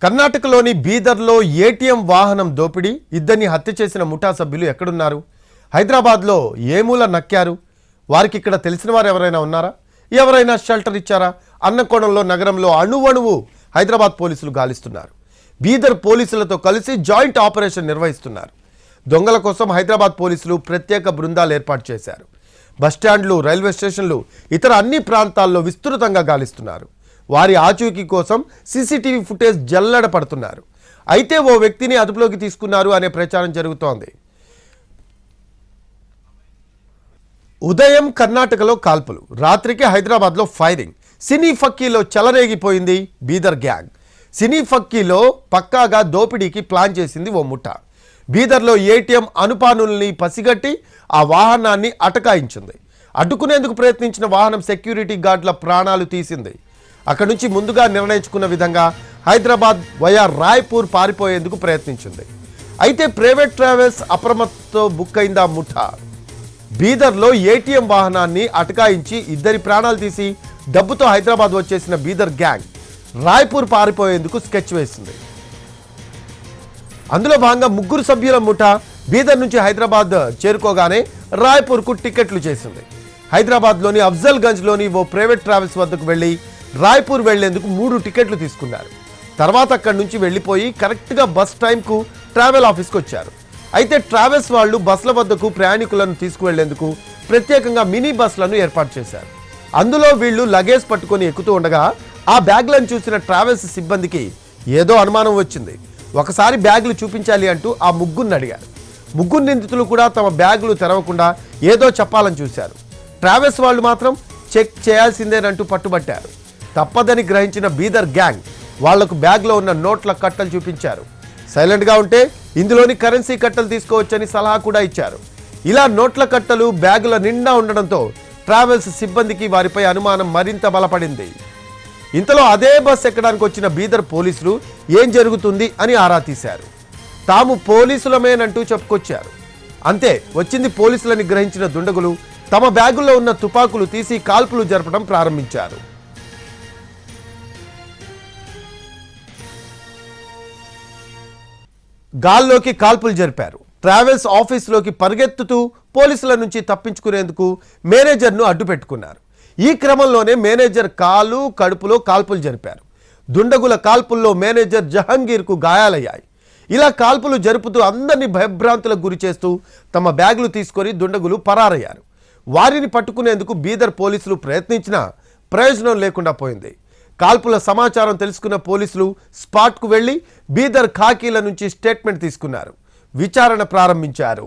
కర్ణాటకలోని బీదర్లో ఏటీఎం వాహనం దోపిడీ, ఇద్దరిని హత్య చేసిన ముఠా సభ్యులు ఎక్కడున్నారు? హైదరాబాద్లో ఏ మూల నక్కారు? వారికి ఇక్కడ తెలిసిన వారు ఎవరైనా ఉన్నారా? ఎవరైనా షెల్టర్ ఇచ్చారా అన్న కోణంలో నగరంలో అణువణువు హైదరాబాద్ పోలీసులు గాలిస్తున్నారు. బీదర్ పోలీసులతో కలిసి జాయింట్ ఆపరేషన్ నిర్వహిస్తున్నారు. దొంగల కోసం హైదరాబాద్ పోలీసులు ప్రత్యేక బృందాలు ఏర్పాటు చేశారు. బస్టాండ్లు, రైల్వే స్టేషన్లు, ఇతర అన్ని ప్రాంతాల్లో విస్తృతంగా గాలిస్తున్నారు. వారి ఆచూకీ కోసం సీసీటీవీ ఫుటేజ్ జల్లెడ పడుతున్నారు. అయితే ఓ వ్యక్తిని అదుపులోకి తీసుకున్నారు అనే ప్రచారం జరుగుతోంది. ఉదయం కర్ణాటకలో కాల్పులు, రాత్రికి హైదరాబాద్లో ఫైరింగ్. సినీ ఫక్కీలో చెలరేగిపోయింది బీదర్ గ్యాంగ్. సినీ ఫక్కీలో పక్కాగా దోపిడీకి ప్లాన్ చేసింది ఓ ముఠా. బీదర్లో ఏటీఎం అనుపానుల్ని పసిగట్టి ఆ వాహనాన్ని అటకాయించింది. అడ్డుకునేందుకు ప్రయత్నించిన వాహనం సెక్యూరిటీ గార్డుల ప్రాణాలు తీసింది. అక్కడి నుంచి ముందుగా నిర్ణయించుకున్న విధంగా హైదరాబాద్ వయా రాయ్పూర్ పారిపోయేందుకు ప్రయత్నించింది. అయితే ప్రైవేట్ ట్రావెల్స్ అప్రమత్తతో బుక్ అయిందా ముఠా. బీదర్లో ఏటీఎం వాహనాన్ని అటకాయించి ఇద్దరి ప్రాణాలు తీసి డబ్బుతో హైదరాబాద్ వచ్చేసిన బీదర్ గ్యాంగ్ రాయ్పూర్ పారిపోయేందుకు స్కెచ్ వేసింది. అందులో భాగంగా 3 సభ్యుల ముఠా బీదర్ నుంచి హైదరాబాద్ చేరుకోగానే రాయ్పూర్కు టికెట్లు చేసింది. హైదరాబాద్లోని అఫ్జల్గంజ్లోని ఓ ప్రైవేట్ ట్రావెల్స్ వద్దకు వెళ్ళి రాయ్పూర్ వెళ్లేందుకు 3 టికెట్లు తీసుకున్నారు. తర్వాత అక్కడి నుంచి వెళ్ళిపోయి కరెక్ట్గా బస్ టైంకు ట్రావెల్ ఆఫీస్కి వచ్చారు. అయితే ట్రావెల్స్ వాళ్ళు బస్ల వద్దకు ప్రయాణికులను తీసుకువెళ్లేందుకు ప్రత్యేకంగా మినీ బస్లను ఏర్పాటు చేశారు. అందులో వీళ్ళు లగేజ్ పట్టుకొని ఎక్కుతూ ఉండగా ఆ బ్యాగ్లను చూసిన ట్రావెల్స్ సిబ్బందికి ఏదో అనుమానం వచ్చింది. ఒకసారి బ్యాగులు చూపించాలి అంటూ ఆ 3 అడిగారు. 3 నిందితులు కూడా తమ బ్యాగులు తెరవకుండా ఏదో చెప్పాలని చూశారు. ట్రావెల్స్ వాళ్ళు మాత్రం చెక్ చేయాల్సిందేనంటూ పట్టుబట్టారు. తప్పదని గ్రహించిన బీదర్ గ్యాంగ్ వాళ్లకు బ్యాగ్లో ఉన్న నోట్ల కట్టలు చూపించారు. సైలెంట్గా ఉంటే ఇందులోని కరెన్సీ కట్టలు తీసుకోవచ్చని సలహా కూడా ఇచ్చారు. ఇలా నోట్ల కట్టలు బ్యాగుల నిండా ఉండడంతో ట్రావెల్స్ సిబ్బందికి వారిపై అనుమానం మరింత బలపడింది. ఇంతలో అదే బస్ ఎక్కడానికి వచ్చిన బీదర్ పోలీసులు ఏం జరుగుతుంది అని ఆరా తీశారు. తాము పోలీసులమేనంటూ చెప్పుకొచ్చారు. అంతే, వచ్చింది పోలీసులని గ్రహించిన దుండగులు తమ బ్యాగుల్లో ఉన్న తుపాకులు తీసి కాల్పులు జరపడం ప్రారంభించారు. గాల్లోకి కాల్పులు జరిపారు. ట్రావెల్స్ ఆఫీసులోకి పరిగెత్తుతూ పోలీసుల నుంచి తప్పించుకునేందుకు మేనేజర్ను అడ్డు పెట్టుకున్నారు. ఈ క్రమంలోనే మేనేజర్ కాలు, కడుపులో కాల్పులు జరిపారు. దుండగుల కాల్పుల్లో మేనేజర్ జహంగీర్కు గాయాలయ్యాయి. ఇలా కాల్పులు జరుపుతూ అందరినీ భయభ్రాంతులకు గురి చేస్తూ తమ బ్యాగులు తీసుకొని దుండగులు పరారయ్యారు. వారిని పట్టుకునేందుకు బీదర్ పోలీసులు ప్రయత్నించినా ప్రయోజనం లేకుండా పోయింది. కాల్పుల సమాచారం తెలుసుకున్న పోలీసులు స్పాట్కు వెళ్లి బీదర్ ఖాకీల నుంచి స్టేట్మెంట్ తీసుకున్నారు. విచారణ ప్రారంభించారు.